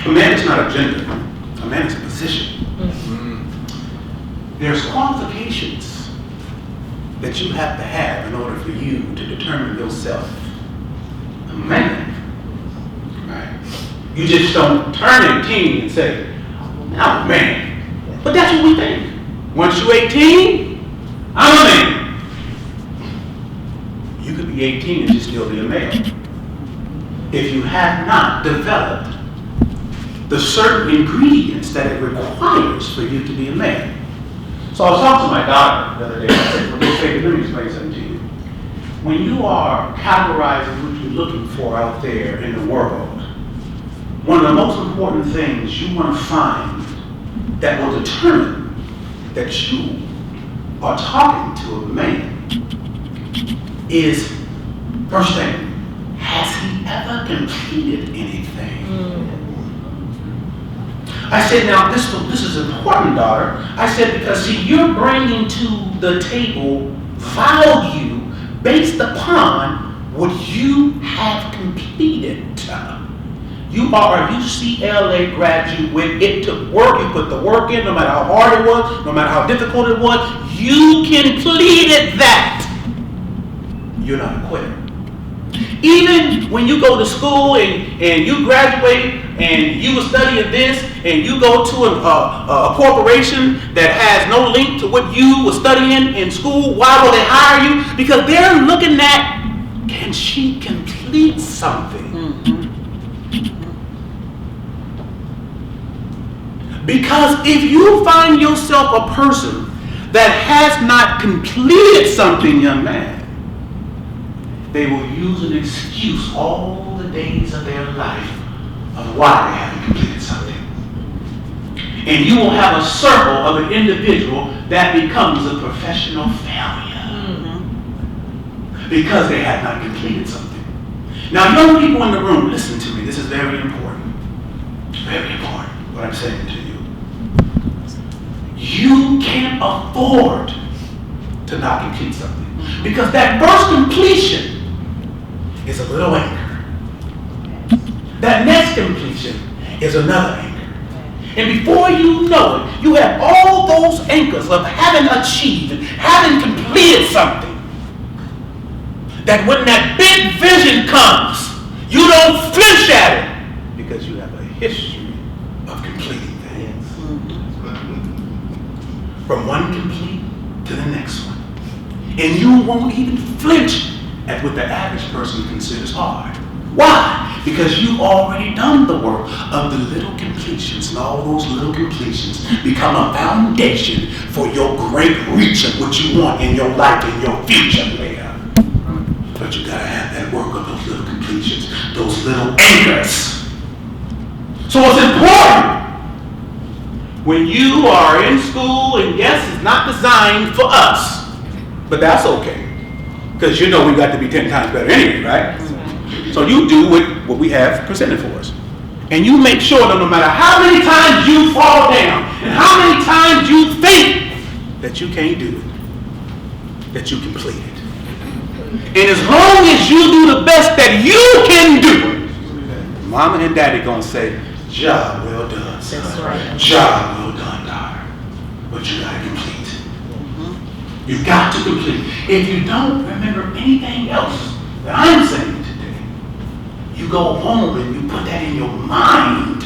A man is not a gender. A man is a position. There's qualifications that you have to have in order for you to determine yourself a man. Right? You just don't turn 18 and say, I'm a man. But that's what we think. Once you're 18, I'm a man. You could be 18 and you still be a male. If you have not developed the certain ingredients that it requires for you to be a man. So I was talking to my daughter the other day. I said, let me explain something to you. When you are categorizing what you're looking for out there in the world, one of the most important things you want to find that will determine that you are talking to a man is, first thing, has he ever completed anything? I said, now this is important, daughter. I said, because see, you're bringing to the table value based upon what you have completed. You are a UCLA graduate. It took work. You put the work in, no matter how hard it was, no matter how difficult it was. You completed that. You're not a quitter. Even when you go to school and you graduate and you were studying this and you go to a corporation that has no link to what you were studying in school, why will they hire you? Because they're looking at, can she complete something? Because if you find yourself a person that has not completed something, young man, they will use an excuse all the days of their life of why they haven't completed something. And you will have a circle of an individual that becomes a professional failure because they have not completed something. Now, young people in the room, listen to me. This is very important. Very important, what I'm saying to you. You can't afford to not complete something. Because that first completion is a little anchor. That next completion is another anchor. And before you know it, you have all those anchors of having achieved and having completed something. That when that big vision comes, you don't flinch at it because you have a history of completing things. From one complete to the next one. And you won't even flinch at what the average person considers hard. Why? Because you've already done the work of the little completions, and all those little completions become a foundation for your great reach of what you want in your life and your future later. But you gotta have that work of those little completions, those little anchors. So it's important when you are in school, and yes, it's not designed for us, but that's okay. Because you know we got to be 10 times better anyway, right? So you do what we have presented for us. And you make sure that no matter how many times you fall down, and how many times you think that you can't do it, that you complete it. And as long as you do the best that you can do it, Mama and Daddy gonna say, job well done, son. That's right. Job well done, daughter. But you gotta complete. You got to complete. If you don't remember anything else that I'm saying today, you go home and you put that in your mind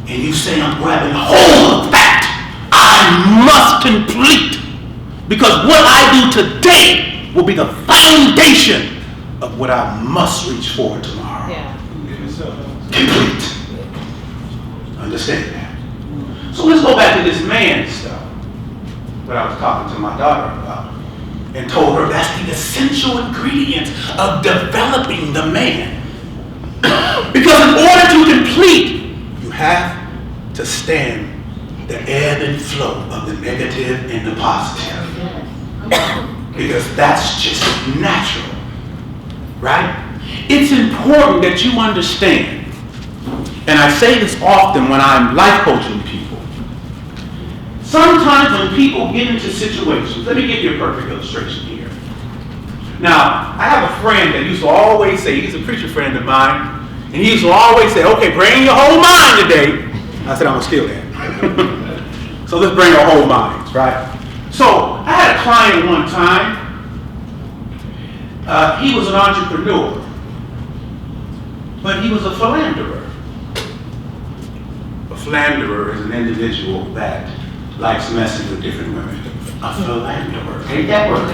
and you say, I'm grabbing hold of that. I must complete. Because what I do today will be the foundation of what I must reach for tomorrow. Yeah. Complete. Understand that? So let's go back to this man stuff. What I was talking to my daughter about, and told her that's the essential ingredient of developing the man. Because in order to complete, you have to stand the ebb and flow of the negative and the positive. Because that's just natural, right? It's important that you understand, and I say this often when I'm life coaching people. Sometimes when people get into situations, let me give you a perfect illustration here. Now, I have a friend that used to always say, he's a preacher friend of mine, And he used to always say, okay, bring your whole mind today. I said, I'm going to steal that. So let's bring our whole minds, right? So I had a client one time. He was an entrepreneur, but he was a philanderer. A philanderer is an individual that likes messing with different women. A philanderer. Ain't that word?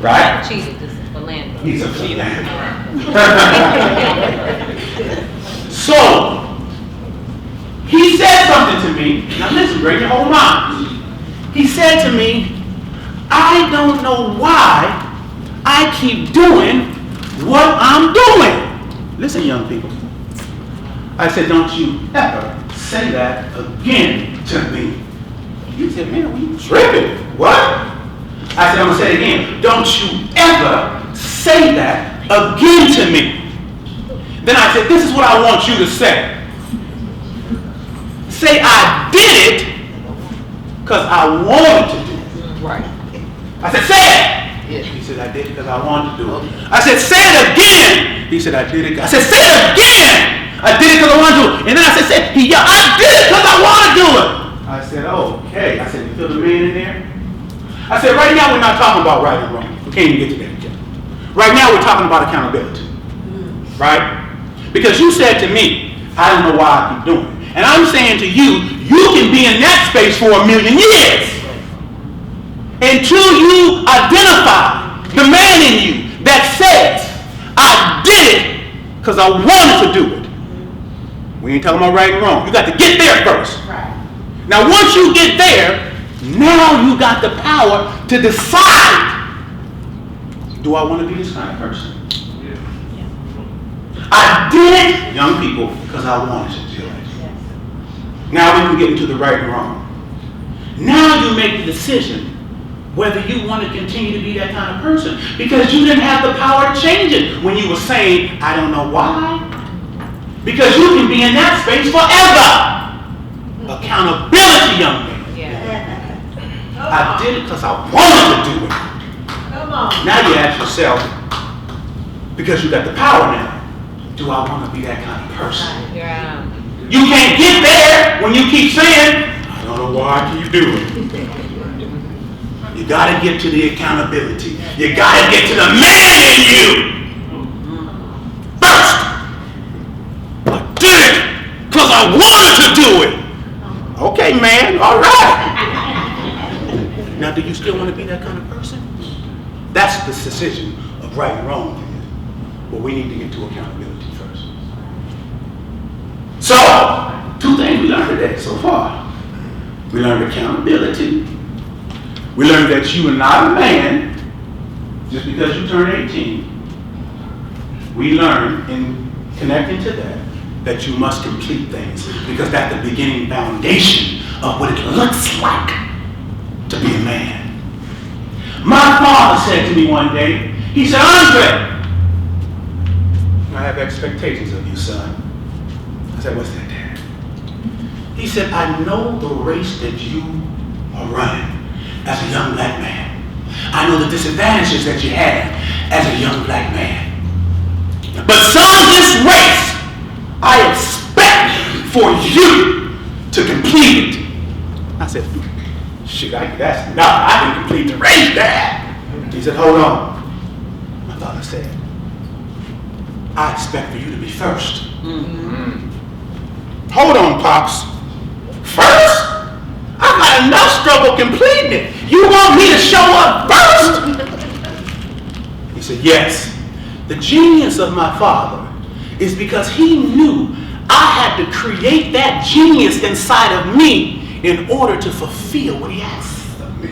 Right? Cheated, this is philanderer. He's a philanderer. So, he said something to me. Now listen, bring your whole mind. He said to me, I don't know why I keep doing what I'm doing. Listen, young people. I said, don't you ever say that again to me. You said, man, are you tripping? What? I said, I'm going to say it again. Don't you ever say that again to me. Then I said, this is what I want you to say. Say, I did it because I wanted to do it. Right. I said, say it. He said, I did it because I wanted to do it. I said, say it again. He said, I did it. I said, say it again. I did it because I wanted to do it. And then I said, I did it because I want to do it. I said, okay. I said, you feel the man in there? I said, right now we're not talking about right and wrong. We can't even get to that yet. Right now we're talking about accountability. Right? Because you said to me, I don't know why I keep doing it. And I'm saying to you, you can be in that space for 1,000,000 years until you identify the man in you that says, I did it because I wanted to do it. We ain't talking about right and wrong. You got to get there first. Right. Now once you get there, now you got the power to decide, do I want to be this kind of person? Yeah. I did it, young people, because I wanted to do it. Yes. Now we can get into the right and wrong. Now you make the decision whether you want to continue to be that kind of person, because you didn't have the power to change it when you were saying, I don't know why. Because you can be in that space forever. Accountability, young man. Yeah. I did it because I wanted to do it. Come on. Now you ask yourself, because you got the power now, do I want to be that kind of person? Yeah. You can't get there when you keep saying, I don't know why I keep doing it. You got to get to the accountability. You got to get to the man in you. First, I did it because I wanted to do it. Okay, man, all right. Now, do you still want to be that kind of person? That's the decision of right and wrong. But we need to get to accountability first. So, 2 things we learned today so far. We learned accountability. We learned that you are not a man just because you turned 18. We learned in connecting to that you must complete things, because that's the beginning foundation of what it looks like to be a man. My father said to me one day, he said, Andre, I have expectations of you, son. I said, what's that, Dad? He said, I know the race that you are running as a young black man. I know the disadvantages that you have as a young black man. But son, this race, I expect for you to complete it. I said, shoot, I can complete the race, Dad. He said, hold on. My father said, I expect for you to be first. Mm-hmm. Hold on, Pops. First? I've got enough struggle completing it. You want me to show up first? He said, yes. The genius of my father is because he knew I had to create that genius inside of me in order to fulfill what he asked of me.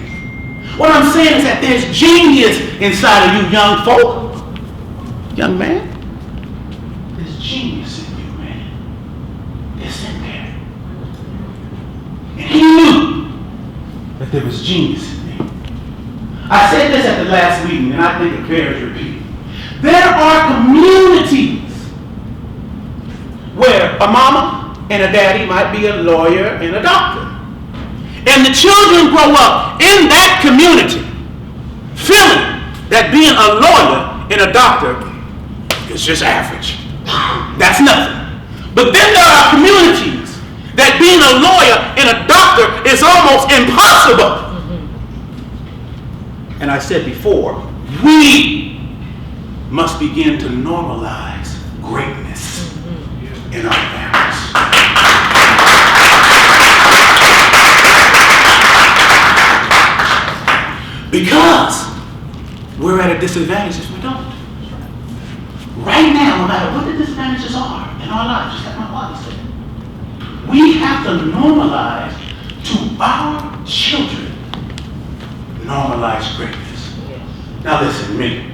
What I'm saying is that there's genius inside of you young folk. Young man, there's genius in you, man. It's in there. And he knew that there was genius in me. I said this at the last meeting, and I think it bears repeating. There are communities where a mama and a daddy might be a lawyer and a doctor. And the children grow up in that community feeling that being a lawyer and a doctor is just average. That's nothing. But then there are communities that being a lawyer and a doctor is almost impossible. And I said before, we must begin to normalize greatness in our families. Because we're at a disadvantage if we don't. Right now, no matter what the disadvantages are in our lives, just like my father said, we have to normalize to our children, normalize greatness. Now listen to me.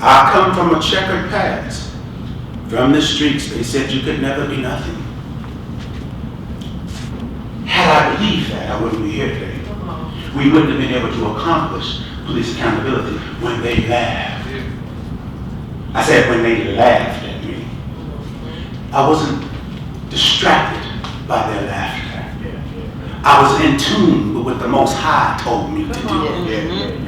I come from a checkered past. From the streets, they said you could never be nothing. Had I believed that, I wouldn't be here today. We wouldn't have been able to accomplish police accountability when they laughed. I said when they laughed at me. I wasn't distracted by their laughter. I was in tune with what the Most High told me to do.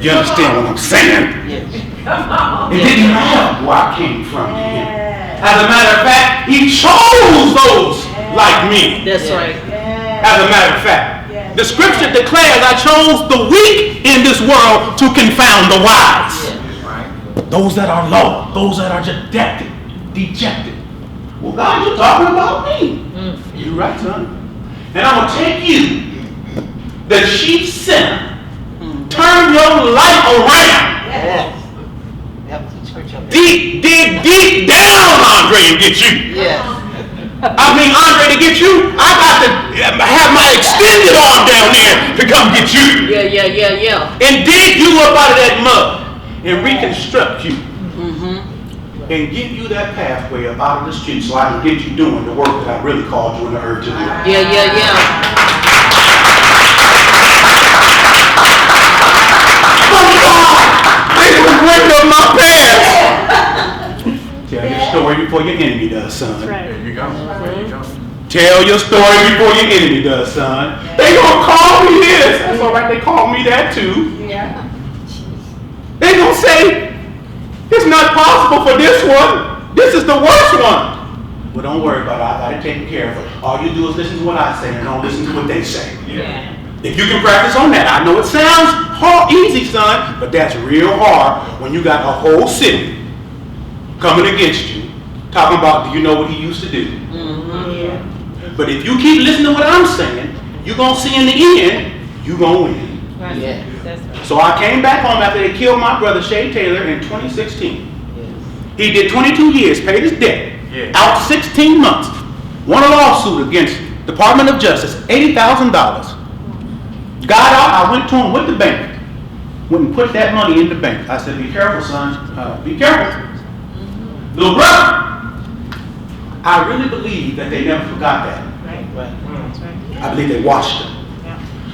You understand what I'm saying? It didn't matter where I came from. As a matter of fact, He chose those like me. That's right. As a matter of fact, the scripture declares, I chose the weak in this world to confound the wise. Those that are low, those that are dejected. Well, God, you're talking about me. You're right, son. And I'm going to take you, the chief sinner, turn your life around. Dig down, Andre, and get you. I mean, Andre, to get you, I got to have my extended arm down there to come get you. Yeah. And dig you up out of that mud and reconstruct you. And give you that pathway up out of the street so I can get you doing the work that I really called you in the earth to do. Yeah. Oh God! They will bring up my past! Tell your story before your enemy does, son. There you go. Tell your story before your enemy does, son. They gonna call me this. That's all right, they call me that too. They gonna say, it's not possible for this one. This is the worst one. Well, don't worry about it. I got it taken care of. All you do is listen to what I say and don't listen to what they say. If you can practice on that, I know it sounds easy, son, but that's real hard when you got a whole city coming against you, talking about, do you know what he used to do? But if you keep listening to what I'm saying, you're going to see in the end, you're going to win. That's right. So I came back home after they killed my brother, Shay Taylor, in 2016. He did 22 years, paid his debt, out 16 months, won a lawsuit against Department of Justice, $80,000. Got out, I went to him with the bank, went and put that money in the bank. I said, be careful, son, be careful. Little brother, I really believe that they never forgot that. I believe they watched them.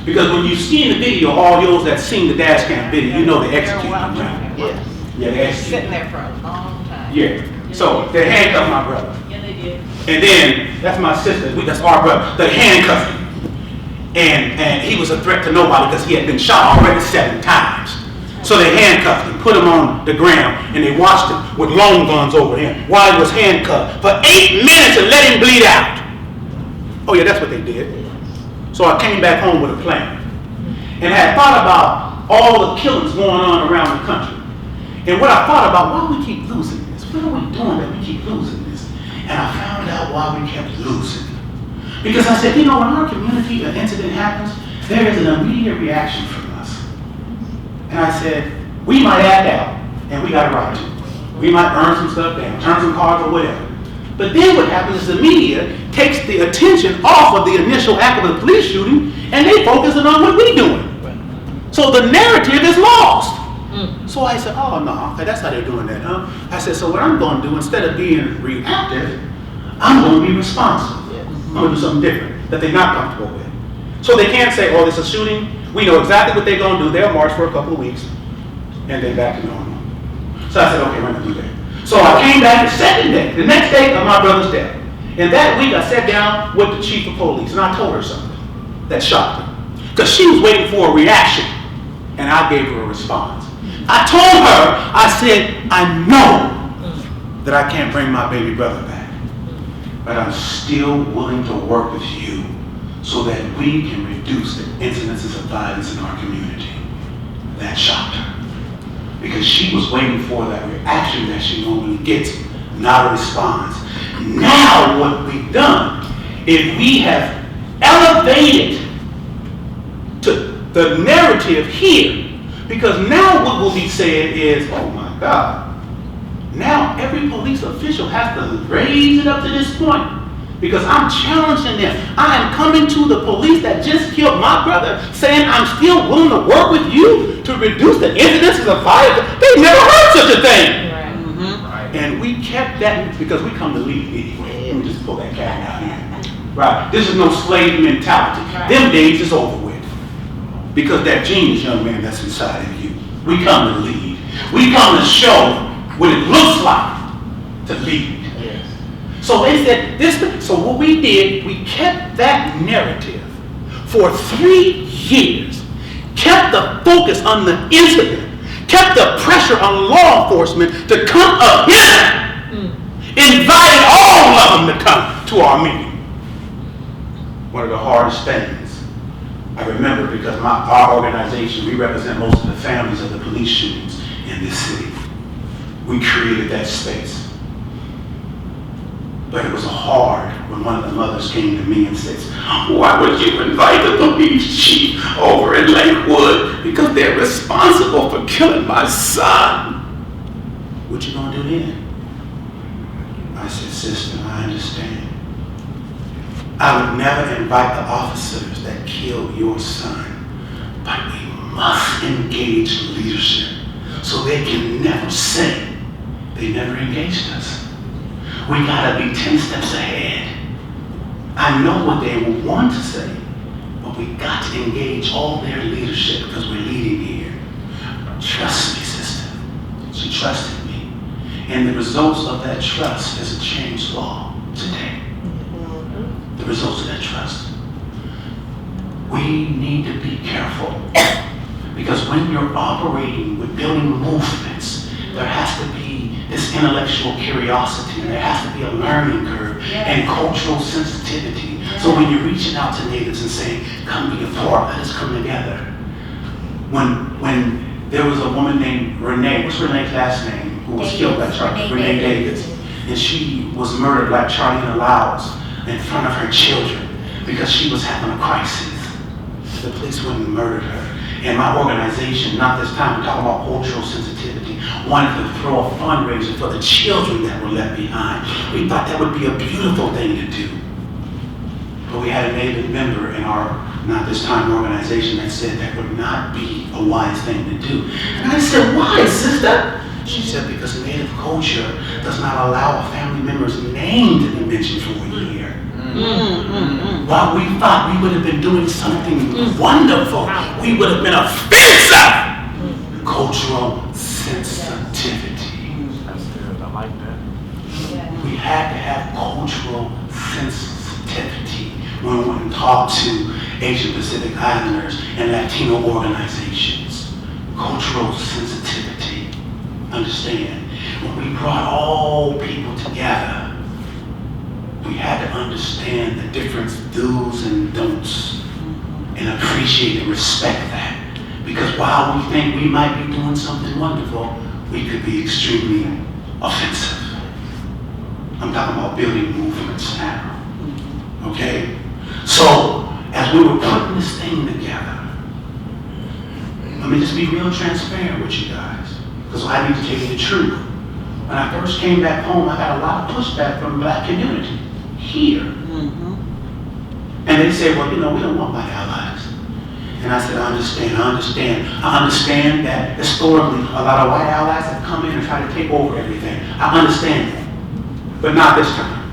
Because when you see in the video, all those that seen the dash cam video, you know they executed them. Yeah, they executed. Sitting there for a long time. Yeah. So they handcuffed my brother. Yeah, they did. And then, that's my sister, that's our brother. They handcuffed him. And he was a threat to nobody because he had been shot already 7 times. So they handcuffed him, put him on the ground, and they watched him with long guns over him while he was handcuffed for 8 minutes and let him bleed out. Oh yeah, that's what they did. So I came back home with a plan. And had thought about all the killings going on around the country. And what I thought about, why we keep losing this? What are we doing that we keep losing this? And I found out why we kept losing. Because I said, when our community, an incident happens, there is an immediate reaction from us. And I said, we might act out, and we got a right to. We might burn some stuff down, turn some cars or whatever. But then what happens is the media takes the attention off of the initial act of the police shooting, and they focus it on what we're doing. So the narrative is lost. So I said, oh no, okay, that's how they're doing that, huh? I said, so what I'm going to do, instead of being reactive, I'm going to be responsive. I'm going to do something different that they're not comfortable with. So they can't say, oh, this is shooting. We know exactly what they're going to do. They'll march for a couple of weeks, and then back to normal. So I said, okay, we're going to do that. So I came back the second day, the next day of my brother's death. And that week I sat down with the chief of police, and I told her something that shocked her. Because she was waiting for a reaction, and I gave her a response. I told her, I said, I know that I can't bring my baby brother back, but I'm still willing to work with you so that we can reduce the incidences of violence in our community. That shocked her, because she was waiting for that reaction that she normally gets, not a response. Now what we've done is we have elevated to the narrative here, because now what will be said is, oh my God, now every police official has to raise it up to this point, because I'm challenging them. I am coming to the police that just killed my brother, saying I'm still willing to work with you to reduce the incidences of violence. They never heard such a thing. Right. Right. And we kept that because we come to lead anyway. Let me just pull that cat out here. Right. This is no slave mentality. Right. Them days is over with. Because that genius young man that's inside of you. We come to lead. We come to show what it looks like to lead. Yes. So they said this. So what we did, we kept that narrative for 3 years. Kept the focus on the incident. Kept the pressure on law enforcement to come up here. Invited all of them to come to our meeting. One of the hardest things I remember, because our organization, we represent most of the families of the police shootings in this city. We created that space. But it was hard when one of the mothers came to me and says, why would you invite the police chief over in Lakewood? Because they're responsible for killing my son. What you gonna do then? I said, sister, I understand. I would never invite the officers that killed your son, but we must engage leadership so they can never say they never engaged us. We gotta be 10 steps ahead. I know what they will want to say, but we got to engage all their leadership because we're leading here. Trust me, sister. She trusted me. And the results of that trust is a changed law today. The results of that trust. We need to be careful, because when you're operating with building movements, there has to be this intellectual curiosity, and there has to be a learning curve and cultural sensitivity. So when you're reaching out to natives and saying, come be a part, let us come together. When there was a woman named Renee, what's Renee's last name, who was killed by Charlie, Renee Davis, and she was murdered like Charlie Laos in front of her children because she was having a crisis. The police went and murdered her. And my organization, not this time, we're talking about cultural sensitivity, wanted to throw a fundraiser for the children that were left behind. We thought that would be a beautiful thing to do. But we had a Native member in our, not this time, organization that said that would not be a wise thing to do. And I said, why, sister? She said, because Native culture does not allow a family member's name to be mentioned for a year. While we thought we would have been doing something wonderful, we would have been offensive. Cultural sensitivity. That's good. I like that. We had to have cultural sensitivity when we talk to Asian Pacific Islanders and Latino organizations. Cultural sensitivity. Understand, when we brought all people together, we had to understand the different do's and don'ts and appreciate and respect that. Because while we think we might be doing something wonderful, we could be extremely offensive. I'm talking about building movements now. Okay? So, as we were putting this thing together, let me just be real transparent with you guys, because I need to tell you the truth. When I first came back home, I got a lot of pushback from the black community here. And they said, well, we don't want white allies. And I said, I understand that historically a lot of white allies have come in and tried to take over everything. I understand that. But not this time.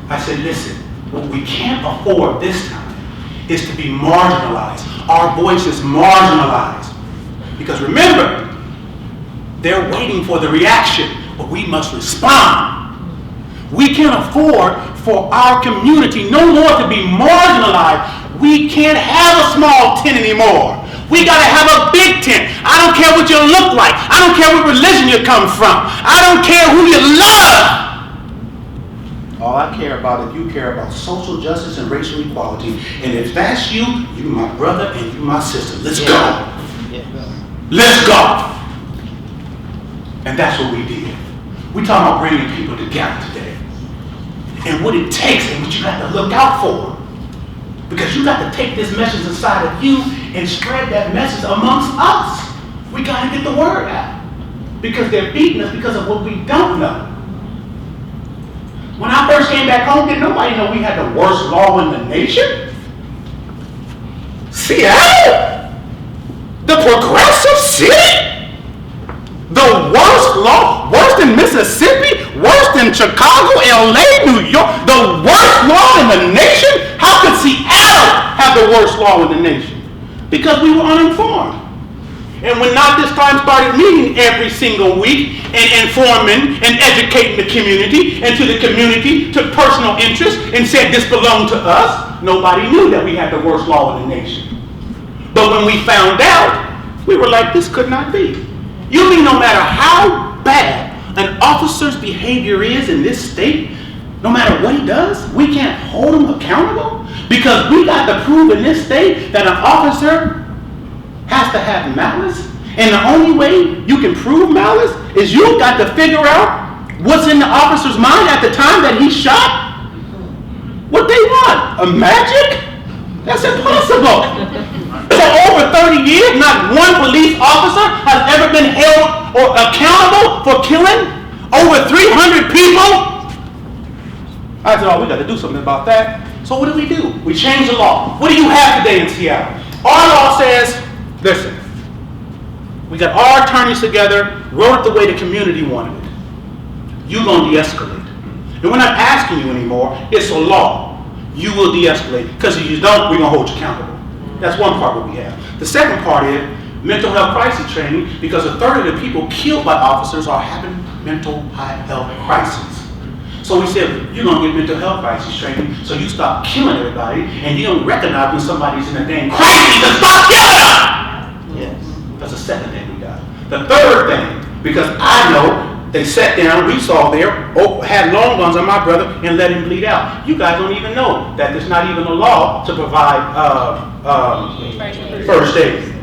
I said, listen, what we can't afford this time is to be marginalized. Our voice is marginalized. Because remember, they're waiting for the reaction, but we must respond. We can't afford for our community no more to be marginalized. We can't have a small tent anymore. We gotta have a big tent. I don't care what you look like. I don't care what religion you come from. I don't care who you love. All I care about is you care about social justice and racial equality. And if that's you, you my brother and you my sister. Let's go. Let's go. And that's what we did. We talking about bringing people together today. And what it takes and what you got to look out for. Because you got to take this message inside of you and spread that message amongst us. We got to get the word out. Because they're beating us because of what we don't know. When I first came back home, didn't nobody know we had the worst law in the nation? Seattle? The progressive city? The worst law? Worse than Mississippi? Worse than Chicago, LA, New York? The worst law in the nation? How could Seattle have the worst law in the nation? Because we were uninformed. And when Not This Time started meeting every single week and informing and educating the community, and to the community took personal interest and said this belonged to us, nobody knew that we had the worst law in the nation. But when we found out, we were like, this could not be. You mean no matter how bad an officer's behavior is in this state, no matter what he does, we can't hold him accountable? Because we got to prove in this state that an officer has to have malice, and the only way you can prove malice is you've got to figure out what's in the officer's mind at the time that he shot. What they want? A magic? That's impossible. For over 30 years, not one police officer has ever been held or accountable for killing over 300 people. I said, oh, we got to do something about that. So what do? We change the law. What do you have today in Seattle? Our law says, listen, we got our attorneys together, wrote it the way the community wanted it. You're going to de-escalate. And we're not asking you anymore. It's a law. You will de-escalate. Because if you don't, we're going to hold you accountable. That's one part what we have. The second part is mental health crisis training, because a third of the people killed by officers are having mental health crises. So we said, you're going to get mental health crisis training, so you stop killing everybody, and you don't recognize when somebody's in a dang crisis and stop killing them! Yes. That's the second thing we got. The third thing, because I know they sat down, we saw there, had long guns on my brother and let him bleed out. You guys don't even know that there's not even a law to provide first aid.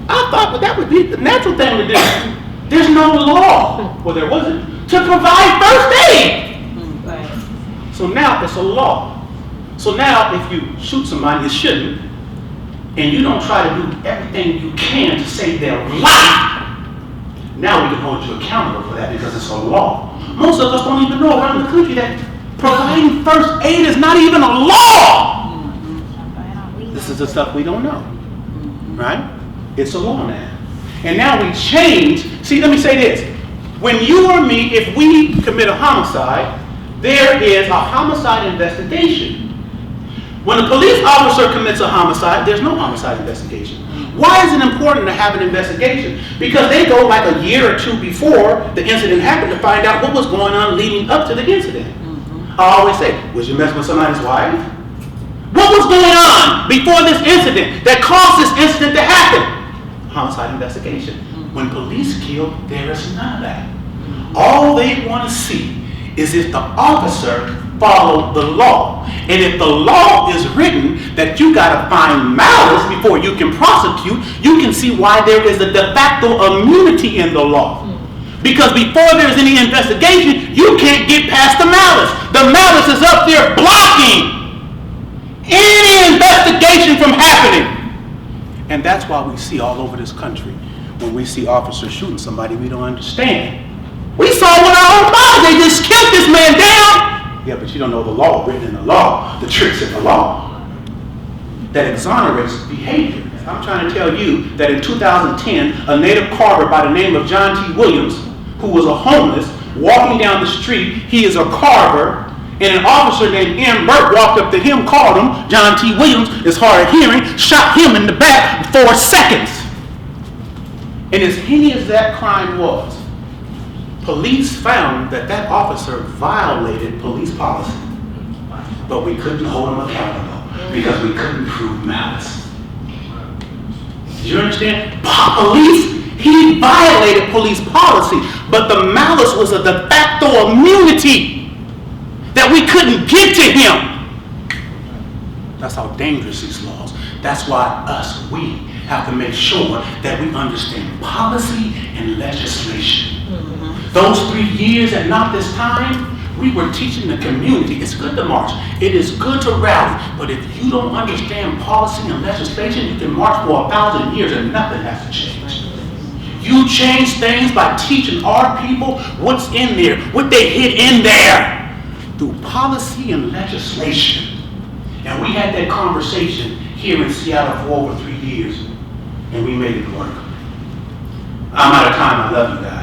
I thought that would be the natural thing to do. There's no law, well there wasn't, to provide first aid. So now it's a law. So now if you shoot somebody you shouldn't, and you don't try to do everything you can to save their life, now we can hold you accountable for that because it's a law. Most of us don't even know around the country that providing first aid is not even a law. This is the stuff we don't know, right? It's a law now. And now we change. See, let me say this. When you or me, if we commit a homicide, there is a homicide investigation. When a police officer commits a homicide, there's no homicide investigation. Why is it important to have an investigation? Because they go like a year or two before the incident happened to find out what was going on leading up to the incident. I always say, was you messing with somebody's wife? What was going on before this incident that caused this incident to happen? Homicide investigation. When police kill, there is none of that. All they want to see is if the officer followed the law. And if the law is written that you got to find malice before you can prosecute, you can see why there is a de facto immunity in the law. Because before there's any investigation, you can't get past the malice. The malice is up there blocking any investigation from happening. And that's why we see all over this country, when we see officers shooting somebody we don't understand. We saw with our own eyes, they just killed this man down. Yeah, but you don't know the law written in the law, the tricks in the law that exonerates behavior. I'm trying to tell you that in 2010, a native carver by the name of John T. Williams, who was a homeless, walking down the street, he is a carver, and an officer named M. Burt walked up to him, called him, John T. Williams is hard of hearing, shot him in the back for 4 seconds. And as heinous as that crime was, police found that that officer violated police policy. But we couldn't hold him accountable because we couldn't prove malice. You understand? Police, he violated police policy, but the malice was a de facto immunity that we couldn't get to him. That's how dangerous these laws. That's why we have to make sure that we understand policy and legislation. Those 3 years and not this time, we were teaching the community. It's good to march. It is good to rally. But if you don't understand policy and legislation, you can march for 1,000 years and nothing has to change. You change things by teaching our people what's in there, what they hid in there, through policy and legislation. And we had that conversation here in Seattle for over 3 years, and we made it work. I'm out of time. I love you guys.